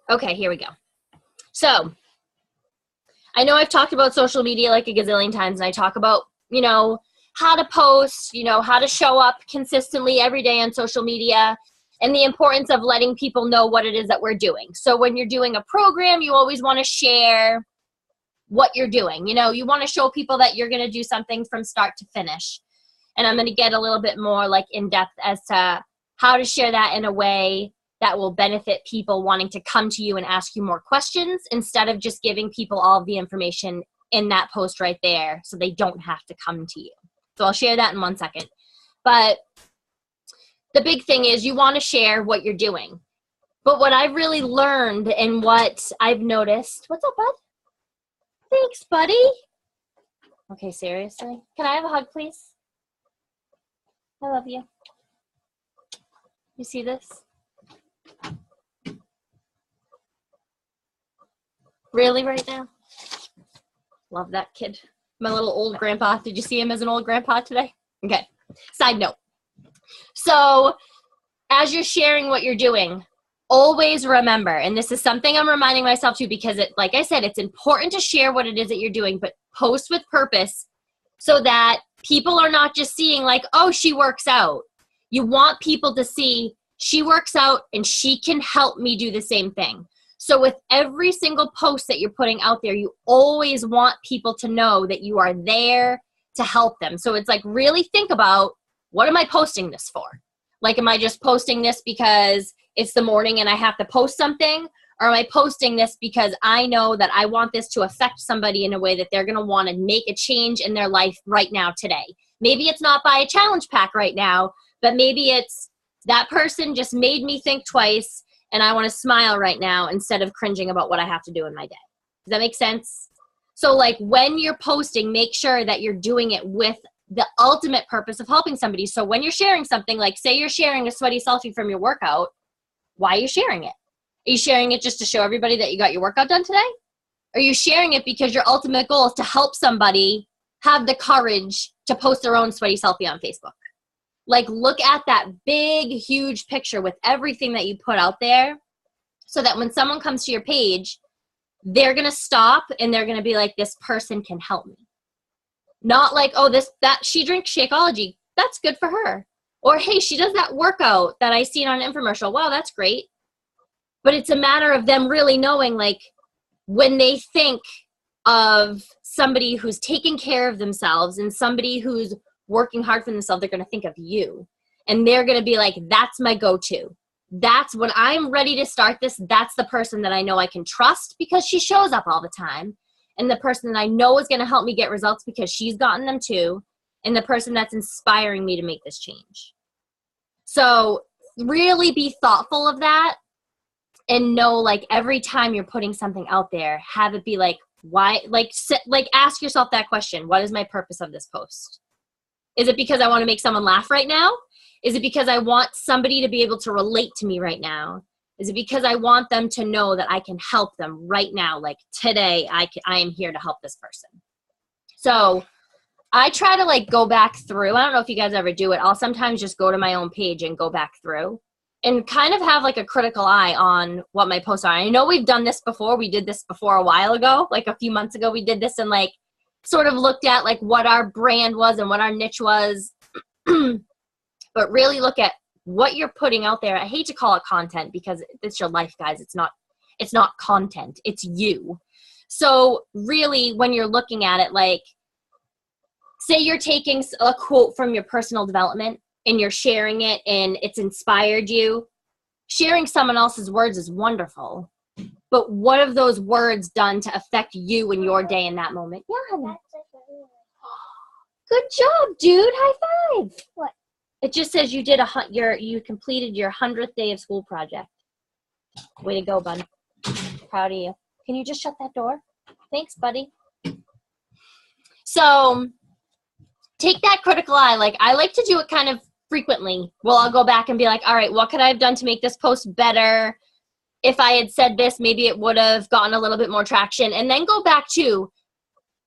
Okay, here we go. So I know I've talked about social media like a gazillion times, and I talk about, you know, how to post, you know, how to show up consistently every day on social media, and the importance of letting people know what it is that we're doing. So when you're doing a program, you always want to share what you're doing. You know, you want to show people that you're going to do something from start to finish. And I'm going to get a little bit more like in depth as to how to share that in a way that will benefit people wanting to come to you and ask you more questions, instead of just giving people all of the information in that post right there so they don't have to come to you. So I'll share that in 1 second. But the big thing is you want to share what you're doing. But what I've really learned and what I've noticed, what's up, bud? Thanks, buddy. Okay, seriously? Can I have a hug, please? I love you. You see this? Really right now? Love that kid. My little old grandpa. Did you see him as an old grandpa today? Okay. Side note. So as you're sharing what you're doing, always remember, and this is something I'm reminding myself too, because it, like I said, it's important to share what it is that you're doing, but post with purpose so that people are not just seeing like, oh, she works out. You want people to see she works out and she can help me do the same thing. So with every single post that you're putting out there, you always want people to know that you are there to help them. So it's like, really think about, what am I posting this for? Like, am I just posting this because it's the morning and I have to post something? Or am I posting this because I know that I want this to affect somebody in a way that they're going to want to make a change in their life right now today? Maybe it's not buy a challenge pack right now, but maybe it's that person just made me think twice and I want to smile right now instead of cringing about what I have to do in my day. Does that make sense? So like when you're posting, make sure that you're doing it with the ultimate purpose of helping somebody. So when you're sharing something, like say you're sharing a sweaty selfie from your workout, why are you sharing it? Are you sharing it just to show everybody that you got your workout done today? Are you sharing it because your ultimate goal is to help somebody have the courage to post their own sweaty selfie on Facebook? Like, look at that big, huge picture with everything that you put out there so that when someone comes to your page, they're going to stop and they're going to be like, this person can help me. Not like, oh, she drinks Shakeology. That's good for her. Or, hey, she does that workout that I seen on an infomercial. Wow, that's great. But it's a matter of them really knowing, like, when they think of somebody who's taking care of themselves and somebody who's working hard for themselves, they're going to think of you. And they're going to be like, that's my go-to. That's when I'm ready to start this. That's the person that I know I can trust because she shows up all the time. And the person that I know is going to help me get results because she's gotten them too. And the person that's inspiring me to make this change. So really be thoughtful of that and know, like, every time you're putting something out there, have it be like, why, like ask yourself that question. What is my purpose of this post? Is it because I want to make someone laugh right now? Is it because I want somebody to be able to relate to me right now? Is it because I want them to know that I can help them right now? Like today, I am here to help this person. So I try to like go back through. I don't know if you guys ever do it. I'll sometimes just go to my own page and go back through and kind of have like a critical eye on what my posts are. I know we've done this before. We did this before a while ago, like a few months ago. We did this and like sort of looked at like what our brand was and what our niche was. But really look at what you're putting out there. I hate to call it content because it's your life, guys. It's not content. It's you. So really when you're looking at it, like say you're taking a quote from your personal development and you're sharing it and it's inspired you. Sharing someone else's words is wonderful. But what have those words done to affect you in your day in that moment? Yeah. Good job, dude. High five. What? It just says you did you completed your 100th day of school project. Way to go, bud. Proud of you. Can you just shut that door? Thanks, buddy. So take that critical eye. Like I like to do it kind of frequently. Well, I'll go back and be like, all right, what could I have done to make this post better? If I had said this, maybe it would have gotten a little bit more traction. And then go back to,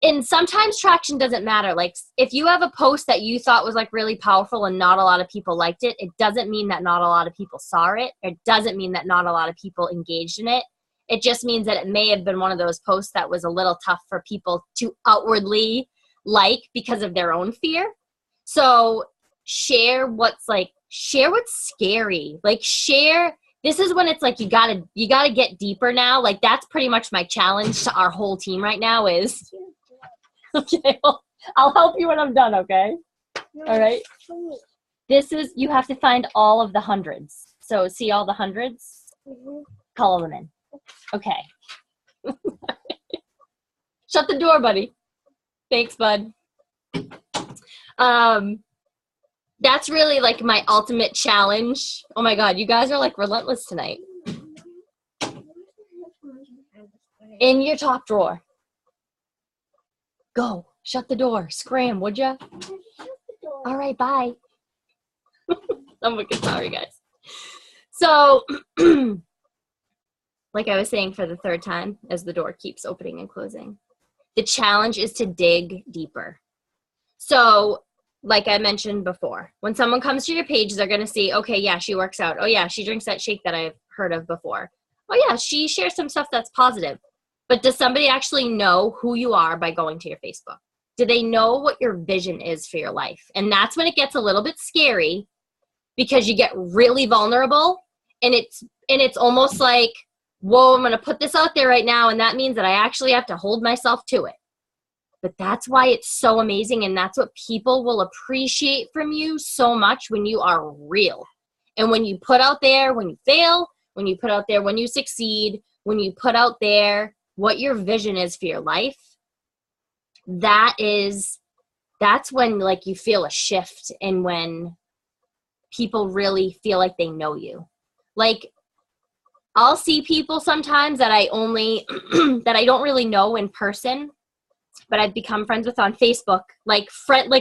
and sometimes traction doesn't matter. Like if you have a post that you thought was like really powerful and not a lot of people liked it, it doesn't mean that not a lot of people saw it. It doesn't mean that not a lot of people engaged in it. It just means that it may have been one of those posts that was a little tough for people to outwardly like because of their own fear. So share what's scary. Like share, this is when it's like, you gotta get deeper now. Like that's pretty much my challenge to our whole team right now is, okay, I'll help you when I'm done, okay? All right. This is, you have to find all of the hundreds. So see all the hundreds? Color them in. Okay. Shut the door, buddy. Thanks, bud. That's really like my ultimate challenge. Oh my God, you guys are like relentless tonight. In your top drawer. Go. Shut the door. Scram, would ya? All right, bye. I'm wicked sorry, guys. So, like I was saying for the third time, as the door keeps opening and closing, the challenge is to dig deeper. So, like I mentioned before, when someone comes to your page, they're going to see, okay, yeah, she works out. Oh, yeah, she drinks that shake that I've heard of before. Oh, yeah, she shares some stuff that's positive. But does somebody actually know who you are by going to your Facebook? Do they know what your vision is for your life? And that's when it gets a little bit scary because you get really vulnerable and it's almost like, whoa, I'm going to put this out there right now. And that means that I actually have to hold myself to it. But that's why it's so amazing. And that's what people will appreciate from you so much when you are real. And when you put out there, when you fail, when you put out there, when you succeed, when you put out there what your vision is for your life, that's when like you feel a shift and when people really feel like they know you. Like I'll see people sometimes that I don't really know in person, but I've become friends with on Facebook, like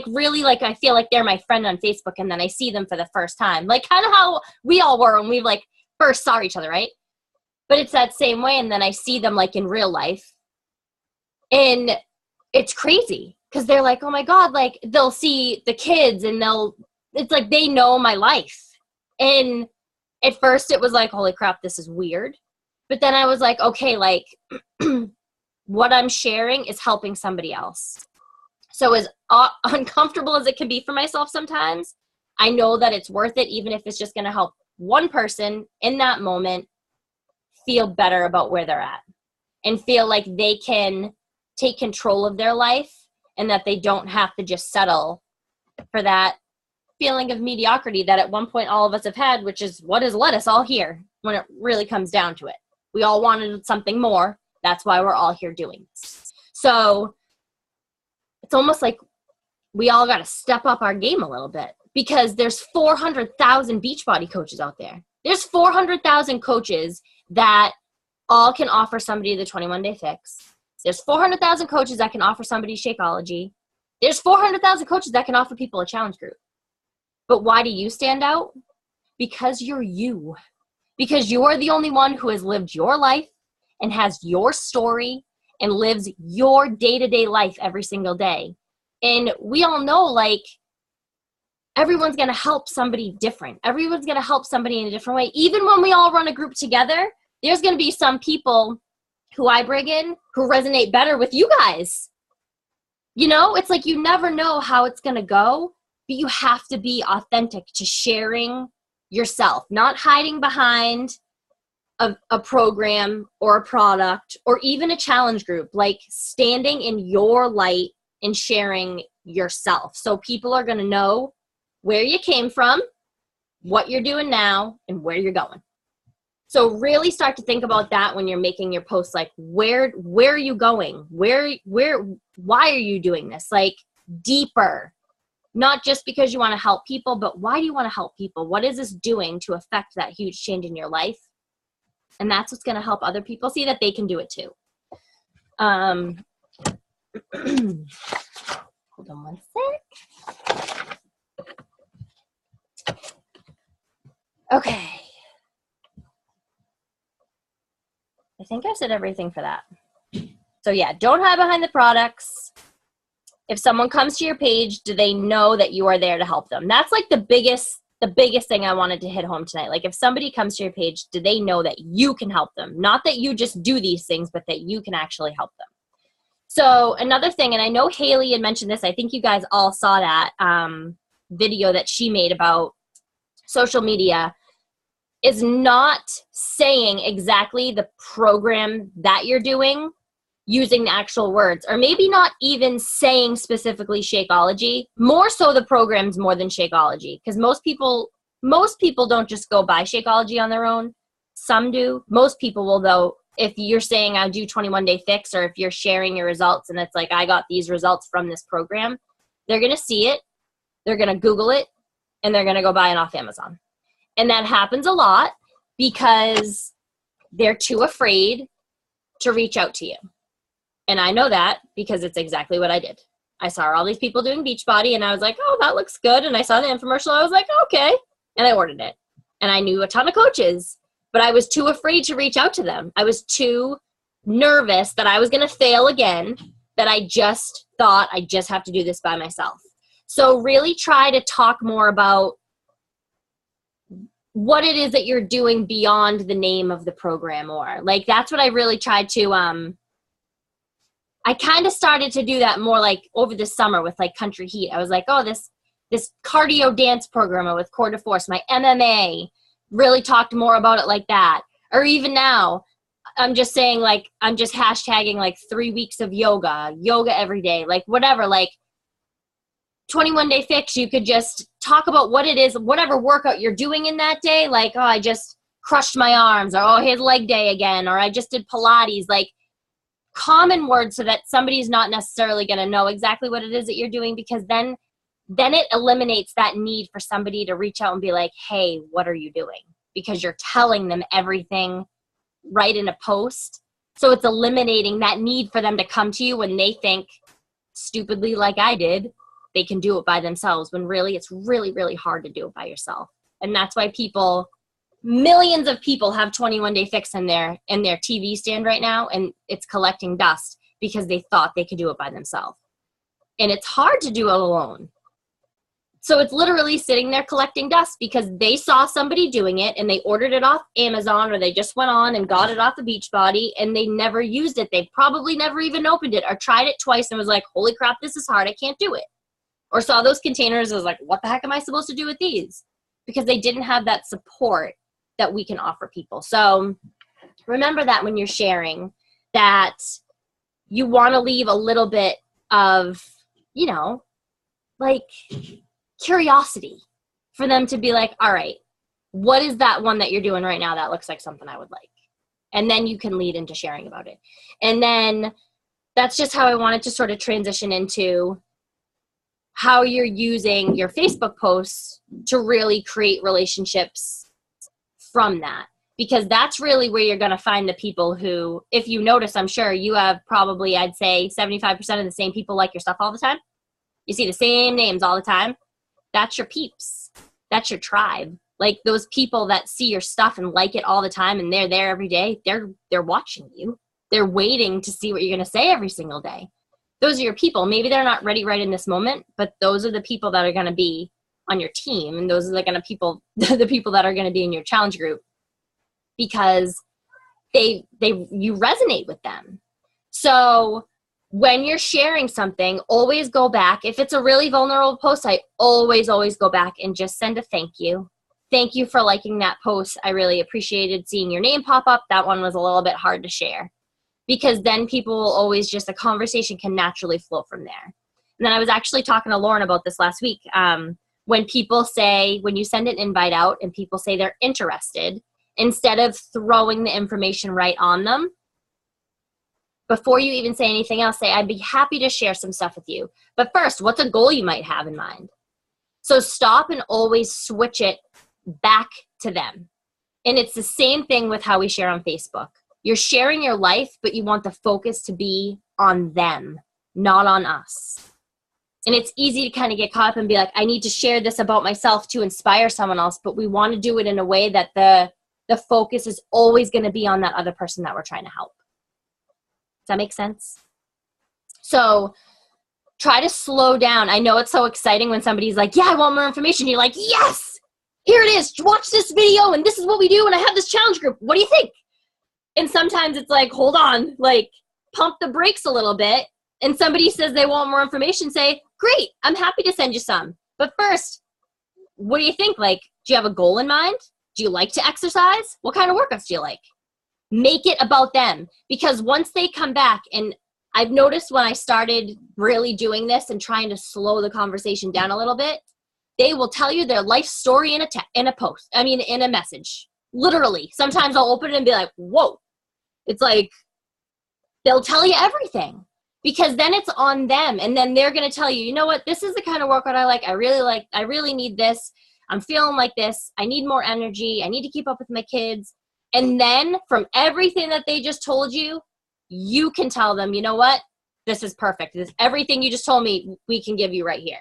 really like I feel like they're my friend on Facebook, and then I see them for the first time, like kind of how we all were when we like first saw each other, right? But it's that same way, and then I see them like in real life, and it's crazy because they're like, oh my God, like they'll see the kids and it's like they know my life. And at first it was like, holy crap, this is weird. But then I was like, okay, like what I'm sharing is helping somebody else. So as uncomfortable as it can be for myself sometimes, I know that it's worth it, even if it's just going to help one person in that moment feel better about where they're at and feel like they can take control of their life and that they don't have to just settle for that feeling of mediocrity that at one point all of us have had, which is what has led us all here when it really comes down to it. We all wanted something more. That's why we're all here doing this. So it's almost like we all got to step up our game a little bit because there's 400,000 Beachbody coaches out there. There's 400,000 coaches that all can offer somebody the 21-day fix. There's 400,000 coaches that can offer somebody Shakeology. There's 400,000 coaches that can offer people a challenge group. But why do you stand out? Because you're you. Because you're the only one who has lived your life and has your story and lives your day-to-day life every single day. And we all know, like, everyone's going to help somebody different. Everyone's going to help somebody in a different way. Even when we all run a group together, there's going to be some people who I bring in who resonate better with you guys. You know, it's like you never know how it's going to go, but you have to be authentic to sharing yourself, not hiding behind a program or a product or even a challenge group, like standing in your light and sharing yourself. So people are going to know where you came from, what you're doing now, and where you're going. So really start to think about that when you're making your posts, like where are you going? Why are you doing this? Like deeper, not just because you want to help people, but why do you want to help people? What is this doing to affect that huge change in your life? And that's what's going to help other people see that they can do it too. Hold on one sec. Okay. I think I said everything for that. So yeah, don't hide behind the products. If someone comes to your page, do they know that you are there to help them? That's like the biggest the biggest thing I wanted to hit home tonight. Like if somebody comes to your page, do they know that you can help them? Not that you just do these things, but that you can actually help them. So another thing, and I know Haley had mentioned this, I think you guys all saw that video that she made about social media, is not saying exactly the program that you're doing using the actual words, or maybe not even saying specifically Shakeology, more so the programs more than Shakeology, because most people don't just go buy Shakeology on their own. Some do. Most people will, though. If you're saying I do 21-day fix, or if you're sharing your results and it's like, I got these results from this program, they're going to see it, they're going to Google it, and they're going to go buy it off Amazon. And that happens a lot because they're too afraid to reach out to you. And I know that because it's exactly what I did. I saw all these people doing Beachbody and I was like, oh, that looks good. And I saw the infomercial. I was like, okay. And I ordered it. And I knew a ton of coaches, but I was too afraid to reach out to them. I was too nervous that I was going to fail again, that I just thought I just have to do this by myself. So really try to talk more about what it is that you're doing beyond the name of the program. Or like, that's what I really tried to, I kind of started to do that more like over the summer with like Country Heat. I was like, oh, this cardio dance program with Core de Force, my MMA, really talked more about it like that. Or even now, I'm just saying like, I'm just hashtagging like 3 weeks of yoga every day, like whatever, like 21-day fix. You could just talk about what it is, whatever workout you're doing in that day. Like, oh, I just crushed my arms, or oh, here's leg day again, or I just did Pilates, like common words so that somebody's not necessarily going to know exactly what it is that you're doing, because then it eliminates that need for somebody to reach out and be like, hey, what are you doing? Because you're telling them everything right in a post. So it's eliminating that need for them to come to you when they think, stupidly like I did, they can do it by themselves, when really it's really, really hard to do it by yourself. And that's why millions of people have 21-day fix in their TV stand right now, and it's collecting dust because they thought they could do it by themselves. And it's hard to do it alone. So it's literally sitting there collecting dust because they saw somebody doing it and they ordered it off Amazon, or they just went on and got it off the Beachbody and they never used it. They probably never even opened it, or tried it twice and was like, holy crap, this is hard, I can't do it. Or saw those containers and was like, what the heck am I supposed to do with these? Because they didn't have that support that we can offer people. So remember that when you're sharing, that you want to leave a little bit of, like curiosity for them to be like, all right, what is that one that you're doing right now that looks like something I would like? And then you can lead into sharing about it. And then that's just how I wanted to sort of transition into how you're using your Facebook posts to really create relationships from that. Because that's really where you're going to find the people who, if you notice, I'm sure you have probably, I'd say 75% of the same people like your stuff all the time. You see the same names all the time. That's your peeps. That's your tribe. Like those people that see your stuff and like it all the time and they're there every day, they're watching you. They're waiting to see what you're going to say every single day. Those are your people. Maybe they're not ready right in this moment, but those are the people that are going to be on your team. And those are the people that are going to be in your challenge group, because you resonate with them. So when you're sharing something, always go back. If it's a really vulnerable post, I always go back and just send a thank you. Thank you for liking that post. I really appreciated seeing your name pop up. That one was a little bit hard to share, because then people will always just, a conversation can naturally flow from there. And then I was actually talking to Lauren about this last week. When you send an invite out and people say they're interested, instead of throwing the information right on them, before you even say anything else, say, I'd be happy to share some stuff with you. But first, what's a goal you might have in mind? So stop and always switch it back to them. And it's the same thing with how we share on Facebook. You're sharing your life, but you want the focus to be on them, not on us. And it's easy to kind of get caught up and be like, I need to share this about myself to inspire someone else. But we want to do it in a way that the focus is always going to be on that other person that we're trying to help. Does that make sense? So try to slow down. I know it's so exciting when somebody's like, yeah, I want more information. You're like, yes, here it is, watch this video, and this is what we do, and I have this challenge group. What do you think? And sometimes it's like, hold on, like, pump the brakes a little bit, and somebody says they want more information, say, great, I'm happy to send you some. But first, what do you think? Like, do you have a goal in mind? Do you like to exercise? What kind of workouts do you like? Make it about them, because once they come back, and I've noticed when I started really doing this and trying to slow the conversation down a little bit, they will tell you their life story in a message. Literally. Sometimes I'll open it and be like, whoa. It's like, they'll tell you everything, because then it's on them. And then they're going to tell you, you know what, this is the kind of workout I like. I really need this. I'm feeling like this. I need more energy. I need to keep up with my kids. And then from everything that they just told you, you can tell them, you know what, this is perfect. Everything you just told me, we can give you right here.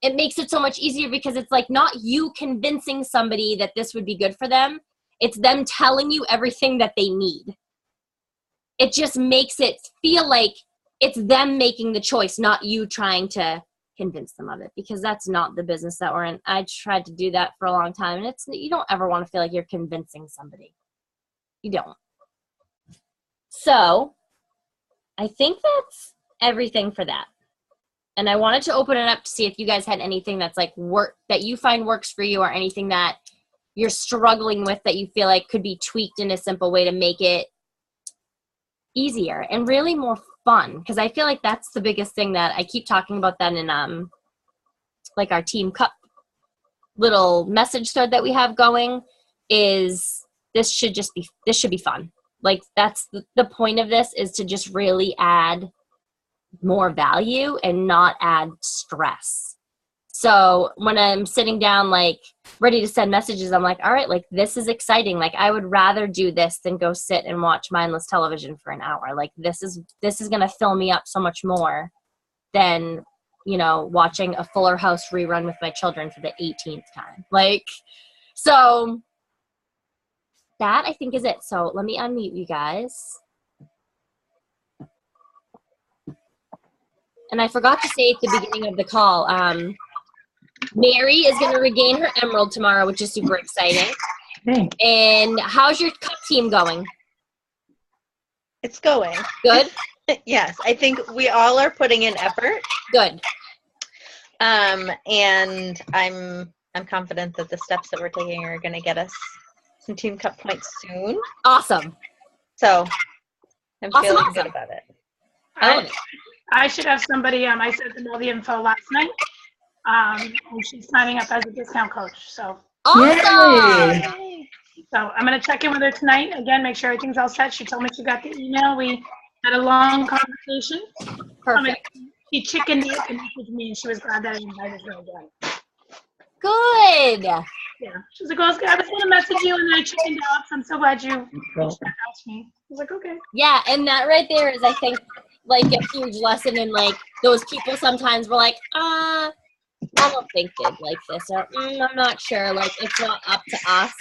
It makes it so much easier, because it's like not you convincing somebody that this would be good for them. It's them telling you everything that they need. It just makes it feel like it's them making the choice, not you trying to convince them of it, because that's not the business that we're in. I tried to do that for a long time, and you don't ever want to feel like you're convincing somebody. You don't. So I think that's everything for that. And I wanted to open it up to see if you guys had anything that's like work that you find works for you, or anything that you're struggling with that you feel like could be tweaked in a simple way to make it easier and really more fun. Because I feel like that's the biggest thing that I keep talking about that in like our Team Cup little message thread that we have going, is this should be fun. Like, that's the point of this, is to just really add more value and not add stress. So when I'm sitting down, like, ready to send messages, I'm like, all right, like, this is exciting. Like, I would rather do this than go sit and watch mindless television for an hour. Like, this is going to fill me up so much more than, watching a Fuller House rerun with my children for the 18th time. Like, so that, I think, is it. So let me unmute you guys. And I forgot to say at the beginning of the call, Mary is going to regain her emerald tomorrow, which is super exciting. Hey. And how's your cup team going? It's going. Good? Yes, I think we all are putting in effort. Good. And I'm confident that the steps that we're taking are going to get us some Team Cup points soon. Awesome. So I'm feeling good about it. I love it. I should have somebody, I sent them all the info last night, and she's signing up as a discount coach. So awesome. Yay. So I'm going to check in with her tonight. Again, make sure everything's all set. She told me she got the email. We had a long conversation. Perfect. She chickened out and messaged me, and she was glad that I invited her again. Good. Yeah. She was like, well, I was going to message you, and then I chickened out, so I'm so glad you reached out to me. I was like, okay. Yeah, and that right there is, I think, like, a huge lesson in, like, those people sometimes were like, I don't think they'd like this, or I'm not sure. Like, it's not up to us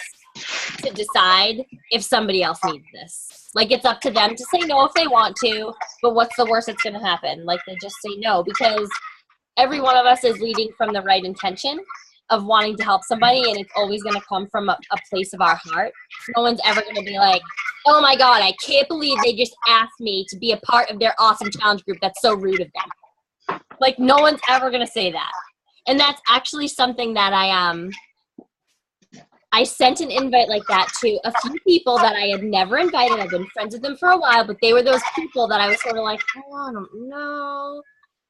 to decide if somebody else needs this. Like, it's up to them to say no if they want to, but what's the worst that's going to happen? Like, they just say no, because every one of us is leading from the right intention of wanting to help somebody, and it's always going to come from a place of our heart. No one's ever going to be like, oh my God, I can't believe they just asked me to be a part of their awesome challenge group. That's so rude of them. Like, no one's ever going to say that. And that's actually something that I sent an invite like that to a few people that I had never invited. I've been friends with them for a while, but they were those people that I was sort of like, oh, I don't know.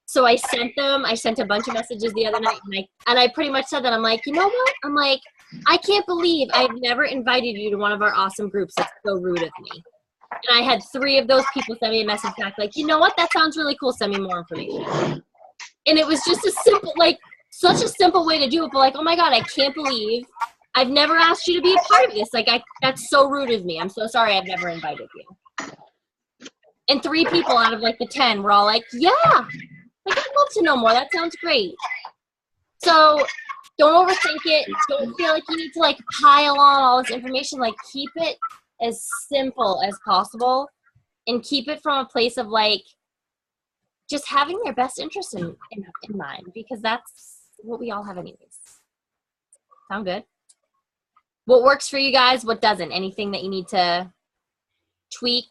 So I sent a bunch of messages the other night, and I pretty much said that. I'm like, you know what? I'm like, I can't believe I've never invited you to one of our awesome groups. That's so rude of me. And I had 3 of those people send me a message back like, you know what? That sounds really cool. Send me more information. And it was just a simple, like, such a simple way to do it. But like, oh my God, I can't believe I've never asked you to be a part of this. Like, that's so rude of me. I'm so sorry I've never invited you. And 3 people out of like the 10 were all like, yeah, like, I'd love to know more. That sounds great. So don't overthink it. Don't feel like you need to like pile on all this information. Like, keep it as simple as possible, and keep it from a place of like just having their best interest in mind, because that's what we all have anyways. Sound good? What works for you guys? What doesn't? Anything that you need to tweak,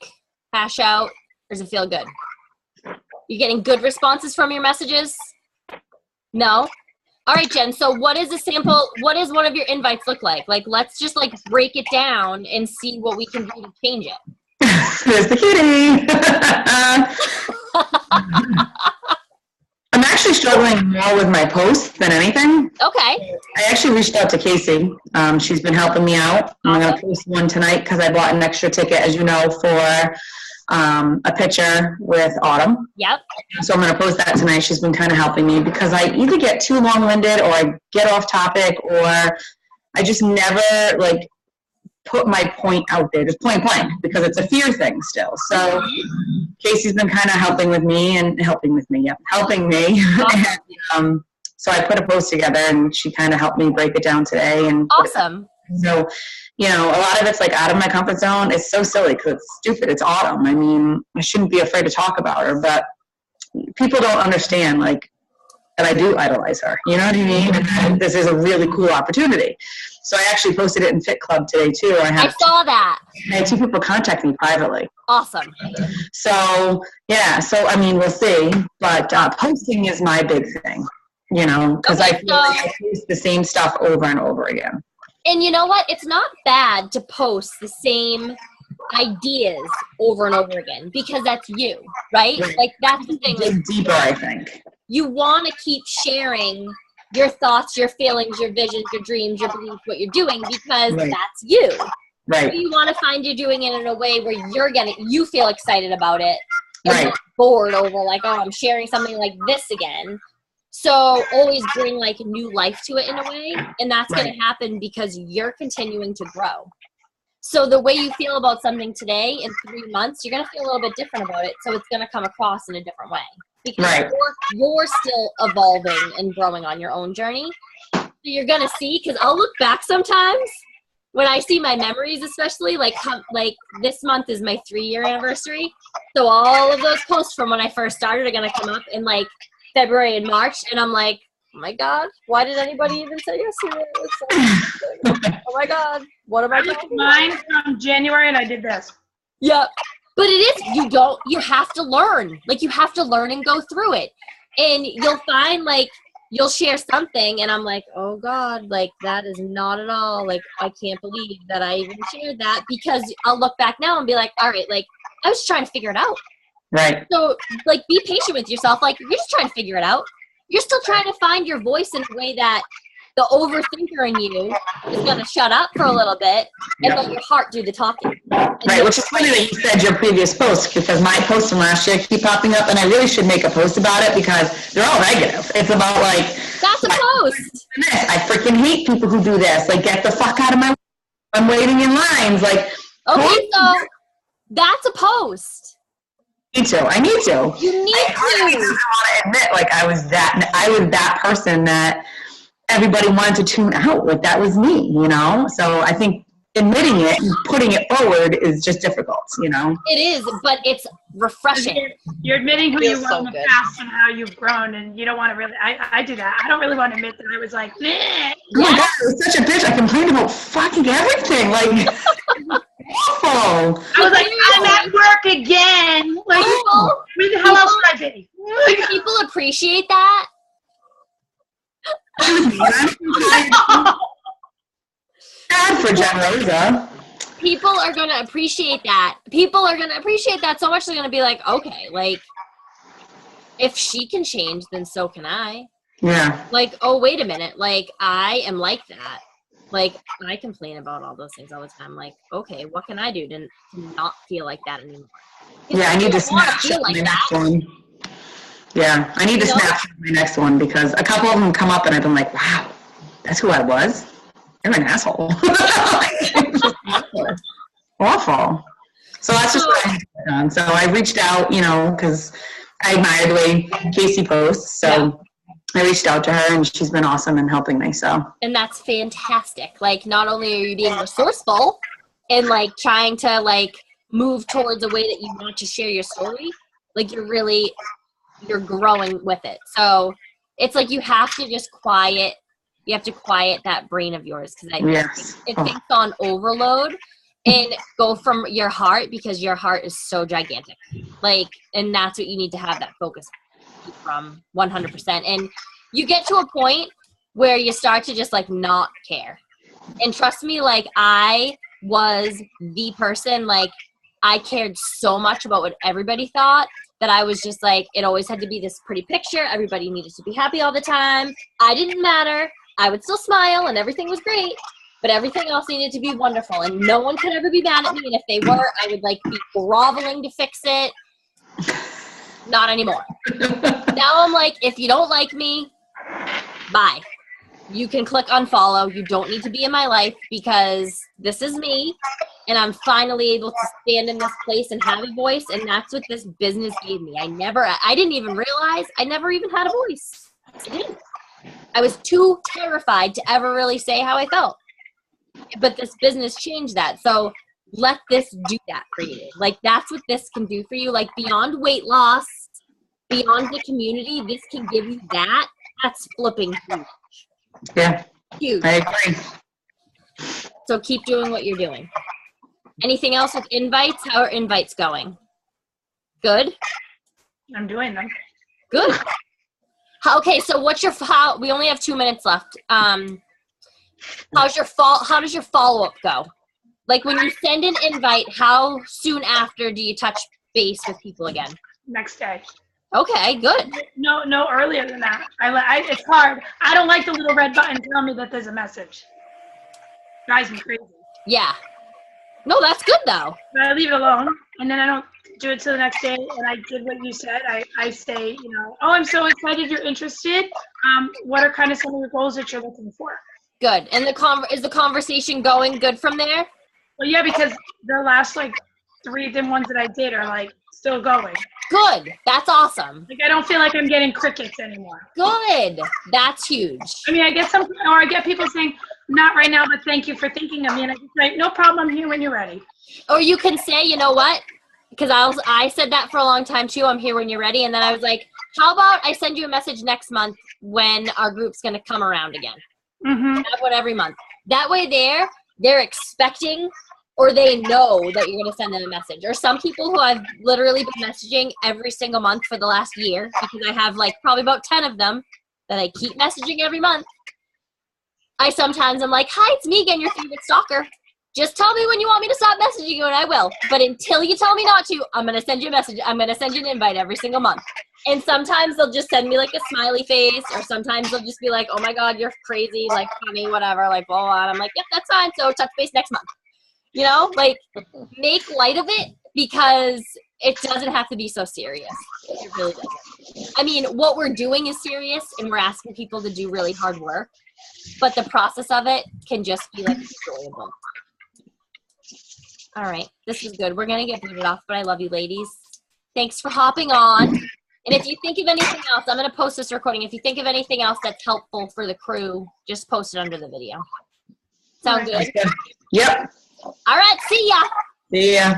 hash out, or does it feel good? You getting good responses from your messages? No? All right, Jen, so what is a sample, what does one of your invites look like? Like, let's just like break it down and see what we can do to change it. There's the kitty. I'm actually struggling more with my posts than anything. Okay. I actually reached out to Casey. She's been helping me out. I'm going to post one tonight because I bought an extra ticket, as you know, for a picture with Autumn. Yep. So I'm going to post that tonight. She's been kind of helping me because I either get too long-winded or I get off topic or I just never like put my point out there, just point blank, because it's a fear thing still. So Casey's been kind of helping me. And, so I put a post together and she kind of helped me break it down today. And awesome. So, you know, a lot of it's like out of my comfort zone. It's so silly because it's stupid. It's Autumn. I mean, I shouldn't be afraid to talk about her, but people don't understand, like, that I do idolize her. You know what I mean? And this is a really cool opportunity. So I actually posted it in Fit Club today, too. I saw that. I had 2 people contact me privately. Awesome. So, yeah. So, I mean, we'll see. But posting is my big thing, you know, because I feel like I post the same stuff over and over again. And you know what? It's not bad to post the same ideas over and over again because that's you, right? Like, that's the thing. Dig deeper, I think. You want to keep sharing your thoughts, your feelings, your visions, your dreams, your beliefs, what you're doing, because that's you. Right. So you want to find you doing it in a way where you feel excited about it and Right. not bored over like, oh, I'm sharing something like this again. So always bring like new life to it in a way, and that's going to happen because you're continuing to grow. So the way you feel about something today in 3 months, you're going to feel a little bit different about it. So it's going to come across in a different way because you're still evolving and growing on your own journey. So you're going to see, because I'll look back sometimes when I see my memories, especially like this month is my 3-year anniversary. So all of those posts from when I first started are going to come up in like February and March. And I'm like, oh my God, why did anybody even say yes to it? Oh my God, what am I doing? Mine from January and I did this. Yep. But it is, you have to learn. Like, you have to learn and go through it. And you'll find, like, you'll share something, and I'm like, oh, God, like, that is not at all, like, I can't believe that I even shared that, because I'll look back now and be like, all right, like, I was trying to figure it out. Right. So, like, be patient with yourself. Like, you're just trying to figure it out. You're still trying to find your voice in a way that the overthinker in you is going to shut up for a little bit and let your heart do the talking. Right, which is funny that you said your previous post, because my posts from last year keep popping up, and I really should make a post about it because they're all negative. It's about like, that's a post. I freaking hate people who do this. Like, get the fuck out of my way. I'm waiting in lines. Like, okay, so that's a post. I need to. You need to. I really don't want to admit, like, I was that person that everybody wanted to tune out. Like, that was me, you know? So I think admitting it and putting it forward is just difficult, you know? It is, but it's refreshing. You're admitting who you were so in the good. past and how you've grown, and you don't want to really, I do that. I don't really want to admit that I was like, meh. Oh my God, I was such a bitch. I complained about fucking everything. Like, awful. I was like, I'm at work again. Like, where the hell else would I be? People appreciate that. Bad for Jen Rosa. People are going to appreciate that. People are going to appreciate that so much they're going to be like, okay, like, if she can change, then so can I. Yeah. Like, oh, wait a minute. Like, I am like that. Like, I complain about all those things all the time. Like, okay, what can I do to not feel like that anymore? Yeah, I need to snapshot my next one. Yeah, I need to snapshot my next one because a couple of them come up and I've been like, wow, that's who I was. You're an asshole. Awful. So that's just what I had done. So I reached out, you know, because I admire the way Casey posts. So I reached out to her and she's been awesome in helping me. So. And that's fantastic. Like, not only are you being resourceful and like trying to like move towards a way that you want to share your story, like you're growing with it. So it's like you have to just quiet You have to quiet that brain of yours because Yes. it thinks on overload and go from your heart because your heart is so gigantic. Like, and that's what you need to have that focus from 100%. And you get to a point where you start to just like not care. And trust me, like I was the person, like I cared so much about what everybody thought that I was just like, it always had to be this pretty picture. Everybody needed to be happy all the time. I didn't matter. I would still smile and everything was great, but everything else needed to be wonderful and no one could ever be mad at me. And if they were, I would like be groveling to fix it. Not anymore. Now I'm like, if you don't like me, bye. You can click unfollow. You don't need to be in my life because this is me and I'm finally able to stand in this place and have a voice, and that's what this business gave me. I didn't even realize I never even had a voice. I didn't. I was too terrified to ever really say how I felt. But this business changed that. So let this do that for you. Like that's what this can do for you. Like beyond weight loss, beyond the community, this can give you that. That's flipping huge. Yeah. Huge. I agree. So keep doing what you're doing. Anything else with invites? How are invites going? Good? I'm doing them. Good. Okay, so we only have 2 minutes left. How does your follow-up go? Like when you send an invite, how soon after do you touch base with people again? Next day. Okay, good. No earlier than that. It's hard. I don't like the little red button telling me that there's a message. Drives me crazy. Yeah. No, that's good though. But I leave it alone, and then I don't do it till the next day. And I did what you said. I say, oh, I'm so excited you're interested. What are kind of some of the goals that you're looking for? Good. And is the conversation going good from there? Well, yeah, because the last like 3 dim ones that I did are like still going. Good. That's awesome. Like I don't feel like I'm getting crickets anymore. Good. That's huge. I mean, I get people saying, not right now, but thank you for thinking of me. And I just say, no problem, I'm here when you're ready. Or you can say, you know what? Because I said that for a long time too. I'm here when you're ready. And then I was like, how about I send you a message next month when our group's going to come around again? Mm-hmm. Have one every month. That way they're expecting or they know that you're going to send them a message. Or some people who I've literally been messaging every single month for the last year, because I have like probably about 10 of them that I keep messaging every month. I'm like, hi, it's me again, your favorite stalker. Just tell me when you want me to stop messaging you and I will. But until you tell me not to, I'm going to send you a message. I'm going to send you an invite every single month. And sometimes they'll just send me like a smiley face, or sometimes they'll just be like, oh my God, you're crazy, like funny, whatever, like blah, blah. And I'm like, yep, that's fine. So touch base next month. Like make light of it because it doesn't have to be so serious. It really doesn't. I mean, what we're doing is serious and we're asking people to do really hard work, but the process of it can just be like enjoyable. All right, this is good. We're going to get booted off, but I love you ladies. Thanks for hopping on. And if you think of anything else, I'm going to post this recording. If you think of anything else that's helpful for the crew, just post it under the video. Sound good? Yep. All right, see ya. See ya.